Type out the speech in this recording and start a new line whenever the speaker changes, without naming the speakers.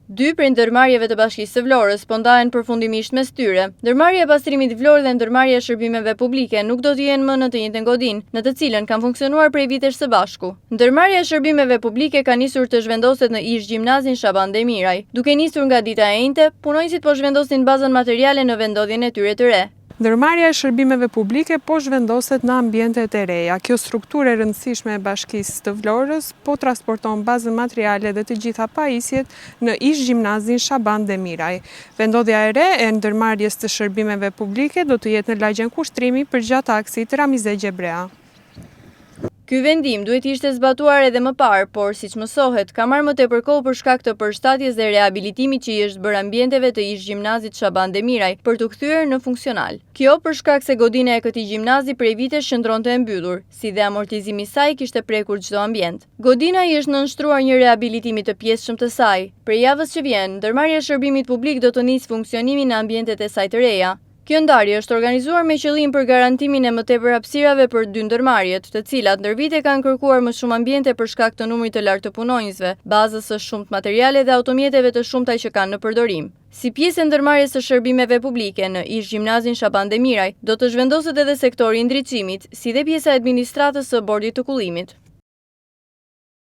Dy prej ndërmarrjeve të Bashkisë së Vlorës po ndahen përfundimisht mes tyre. Ndërmarrja e pastrimit Vlorë dhe ndërmarrja e shërbimeve publike nuk do të jenë më në të njëjtën godinë, në të cilën kanë funksionuar prej vitesh së bashku. Ndërmarrja e shërbimeve publike ka nisur të zhvendoset në ish gjimnazin Shaban Demiraj. Duke nisur nga dita e njëjte, punonjësit po zhvendosin bazën materiale në vendodhjen e tyre të re.
Ndërmarrja e shërbimeve publike po zhvendoset në ambientet e reja. Kjo strukturë e rëndësishme e Bashkisë të Vlorës po transporton bazën materiale dhe të gjitha pajisjet në ish gjimnazin Shaban Demiraj. Vendodhja e re e ndërmarrjes të shërbimeve publike do të jetë në lagjen kushtrimi për gjatë aksit Ramize Gjebrea.
Ky vendim duhet ishte zbatuar edhe më parë, por siç mësohet, ka marrë më tepër kohë për shkak të përshtatjes dhe reabilitimit që i është bërë ambienteve të ish gjimnazit Shaban Demiraj për të kthyer në funksional. Kjo për shkak se godina e këtij gjimnazi prej vitesh qëndronte e mbyllur, si dhe amortizimi i saj kishte prekur çdo ambient. Godina i është nënshtruar një reabilitimi të pjesëshëm të saj. Për javës që vjen, ndërmarrja e shërbimit publik do të nisë funksionimin në ambientet e saj të reja. Kjo ndarje është organizuar me qëllim për garantimin e më tepër hapësirave për dy ndërmarrjet, të cilat ndër vite kanë kërkuar më shumë ambiente për shkak të numrit të lartë të punonjësve, bazës së shumtë materiale dhe automjeteve të shumta që kanë në përdorim. Si pjesë e ndërmarrjes së shërbimeve publike në ish gjimnazin Shaban Demiraj, do të zhvendoset edhe sektori i ndriçimit, si dhe pjesa e administratës së bordit të kullimit.